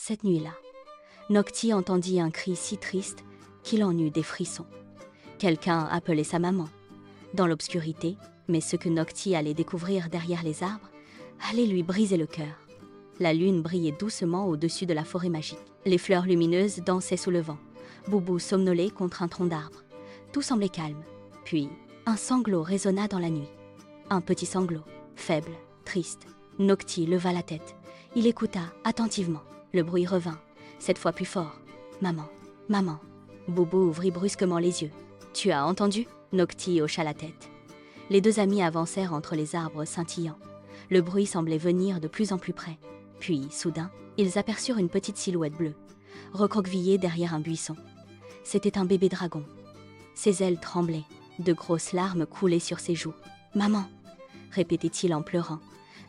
Cette nuit-là, Nocti entendit un cri si triste qu'il en eut des frissons. Quelqu'un appelait sa maman. Dans l'obscurité, mais ce que Nocti allait découvrir derrière les arbres allait lui briser le cœur. La lune brillait doucement au-dessus de la forêt magique. Les fleurs lumineuses dansaient sous le vent. Boubou somnolait contre un tronc d'arbre. Tout semblait calme. Puis, un sanglot résonna dans la nuit. Un petit sanglot, faible, triste. Nocti leva la tête. Il écouta attentivement. Le bruit revint, cette fois plus fort. « Maman, maman !» Boubou ouvrit brusquement les yeux. « Tu as entendu ?» Nocti hocha la tête. Les deux amis avancèrent entre les arbres scintillants. Le bruit semblait venir de plus en plus près. Puis, soudain, ils aperçurent une petite silhouette bleue, recroquevillée derrière un buisson. C'était un bébé dragon. Ses ailes tremblaient, de grosses larmes coulaient sur ses joues. « Maman !» répétait-il en pleurant.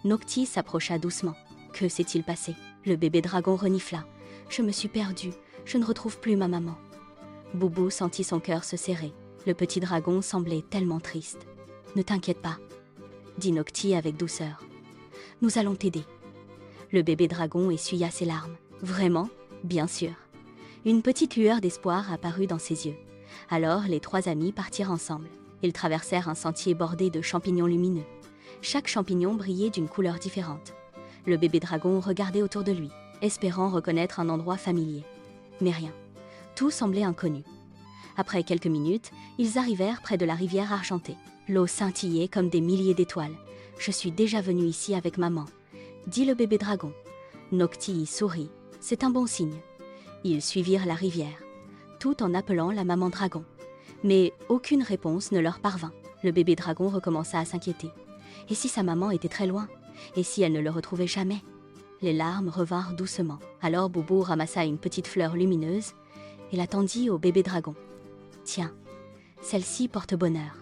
Nocti s'approcha doucement. Que s'est-il passé? Le bébé dragon renifla. « Je me suis perdue, je ne retrouve plus ma maman. » Boubou sentit son cœur se serrer. Le petit dragon semblait tellement triste. « Ne t'inquiète pas, » dit Nocti avec douceur. « Nous allons t'aider. » Le bébé dragon essuya ses larmes. « Vraiment? Bien sûr. » Une petite lueur d'espoir apparut dans ses yeux. Alors les trois amis partirent ensemble. Ils traversèrent un sentier bordé de champignons lumineux. Chaque champignon brillait d'une couleur différente. Le bébé dragon regardait autour de lui, espérant reconnaître un endroit familier. Mais rien. Tout semblait inconnu. Après quelques minutes, ils arrivèrent près de la rivière argentée. L'eau scintillait comme des milliers d'étoiles. « Je suis déjà venu ici avec maman », dit le bébé dragon. Nocti sourit. C'est un bon signe. Ils suivirent la rivière, tout en appelant la maman dragon. Mais aucune réponse ne leur parvint. Le bébé dragon recommença à s'inquiéter. Et si sa maman était très loin? Et si elle ne le retrouvait jamais? Les larmes revinrent doucement. Alors Boubou ramassa une petite fleur lumineuse et la tendit au bébé dragon. « Tiens, celle-ci porte bonheur. »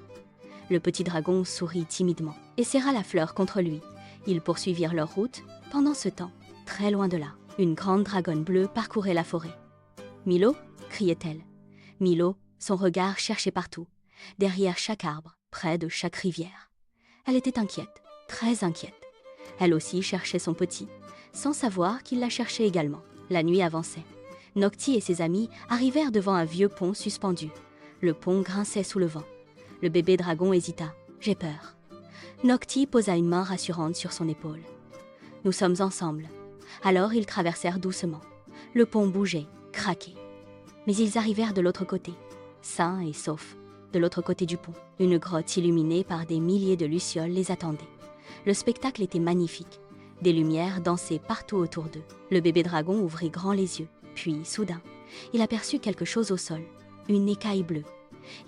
Le petit dragon sourit timidement et serra la fleur contre lui. Ils poursuivirent leur route. Pendant ce temps, très loin de là, une grande dragonne bleue parcourait la forêt. « Milo » criait-elle. Milo, son regard cherchait partout, derrière chaque arbre, près de chaque rivière. Elle était inquiète, très inquiète. Elle aussi cherchait son petit, sans savoir qu'il la cherchait également. La nuit avançait. Nocti et ses amis arrivèrent devant un vieux pont suspendu. Le pont grinçait sous le vent. Le bébé dragon hésita. « J'ai peur. » Nocti posa une main rassurante sur son épaule. « Nous sommes ensemble. » Alors ils traversèrent doucement. Le pont bougeait, craquait. Mais ils arrivèrent de l'autre côté, sains et saufs. De l'autre côté du pont, une grotte illuminée par des milliers de lucioles les attendait. Le spectacle était magnifique. Des lumières dansaient partout autour d'eux. Le bébé dragon ouvrit grand les yeux. Puis, soudain, il aperçut quelque chose au sol. Une écaille bleue.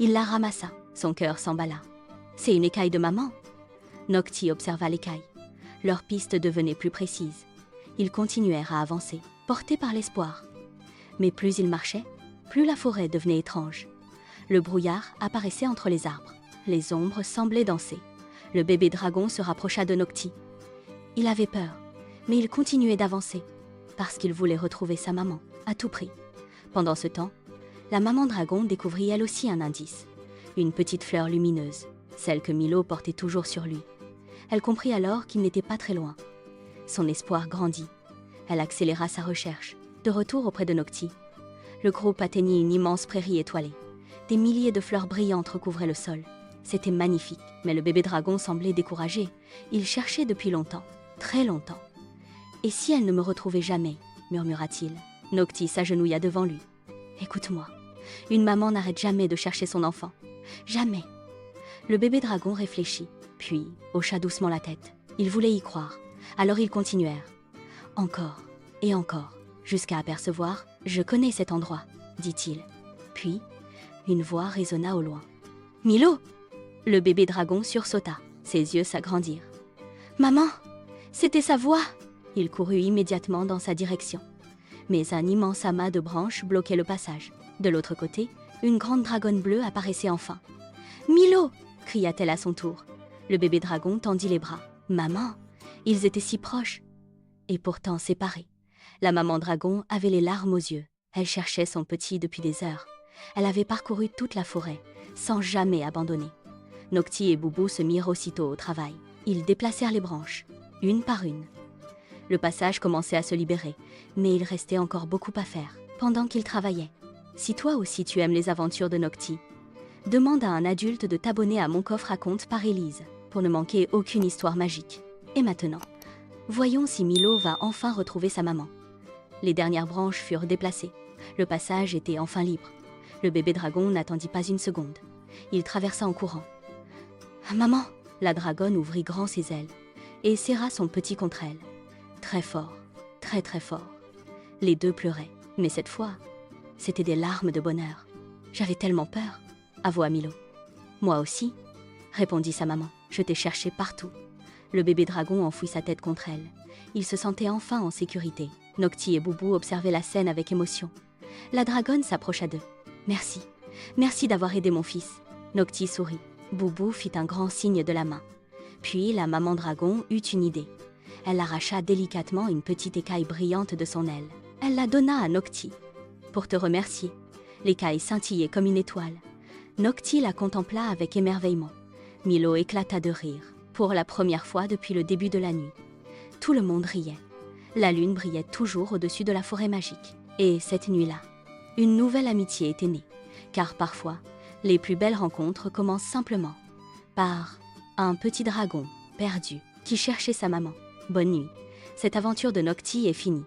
Il la ramassa. Son cœur s'emballa. « C'est une écaille de maman !» Nocti observa l'écaille. Leur piste devenait plus précise. Ils continuèrent à avancer, portés par l'espoir. Mais plus ils marchaient, plus la forêt devenait étrange. Le brouillard apparaissait entre les arbres. Les ombres semblaient danser. Le bébé dragon se rapprocha de Nocti. Il avait peur, mais il continuait d'avancer, parce qu'il voulait retrouver sa maman, à tout prix. Pendant ce temps, la maman dragon découvrit elle aussi un indice. Une petite fleur lumineuse, celle que Milo portait toujours sur lui. Elle comprit alors qu'il n'était pas très loin. Son espoir grandit. Elle accéléra sa recherche. De retour auprès de Nocti, le groupe atteignit une immense prairie étoilée. Des milliers de fleurs brillantes recouvraient le sol. C'était magnifique, mais le bébé dragon semblait découragé. Il cherchait depuis longtemps, très longtemps. « Et si elle ne me retrouvait jamais ?» murmura-t-il. Nocti s'agenouilla devant lui. « Écoute-moi, une maman n'arrête jamais de chercher son enfant. Jamais. » Le bébé dragon réfléchit, puis hocha doucement la tête. Il voulait y croire. Alors ils continuèrent. Encore et encore, jusqu'à apercevoir « Je connais cet endroit », dit-il. Puis, une voix résonna au loin. « Milo !» Le bébé dragon sursauta. Ses yeux s'agrandirent. « Maman !» C'était sa voix. Il courut immédiatement dans sa direction. Mais un immense amas de branches bloquait le passage. De l'autre côté, une grande dragonne bleue apparaissait enfin. « Milo !» cria-t-elle à son tour. Le bébé dragon tendit les bras. « Maman !» Ils étaient si proches. Et pourtant séparés. La maman dragon avait les larmes aux yeux. Elle cherchait son petit depuis des heures. Elle avait parcouru toute la forêt, sans jamais abandonner. Nocti et Boubou se mirent aussitôt au travail. Ils déplacèrent les branches, une par une. Le passage commençait à se libérer, mais il restait encore beaucoup à faire. Pendant qu'il travaillait. Si toi aussi tu aimes les aventures de Noctis, demande à un adulte de t'abonner à Mon Coffre Raconte par Élise, pour ne manquer aucune histoire magique. Et maintenant, voyons si Milo va enfin retrouver sa maman. Les dernières branches furent déplacées. Le passage était enfin libre. Le bébé dragon n'attendit pas une seconde. Il traversa en courant. « Maman !» La dragonne ouvrit grand ses ailes et serra son petit contre elle. Très fort, très très fort. Les deux pleuraient, mais cette fois, c'était des larmes de bonheur. « J'avais tellement peur !» avoua Milo. « Moi aussi !» répondit sa maman. « Je t'ai cherché partout. » Le bébé dragon enfouit sa tête contre elle. Il se sentait enfin en sécurité. Noctis et Boubou observaient la scène avec émotion. La dragonne s'approcha d'eux. « Merci, merci d'avoir aidé mon fils. » Noctis sourit. Boubou fit un grand signe de la main. Puis la maman dragon eut une idée. Elle arracha délicatement une petite écaille brillante de son aile. Elle la donna à Noctis. Pour te remercier. L'écaille scintillait comme une étoile. Noctis la contempla avec émerveillement. Milo éclata de rire, pour la première fois depuis le début de la nuit. Tout le monde riait. La lune brillait toujours au-dessus de la forêt magique. Et cette nuit-là, une nouvelle amitié était née. Car parfois, les plus belles rencontres commencent simplement par un petit dragon perdu qui cherchait sa maman. Bonne nuit. Cette aventure de Noctis est finie.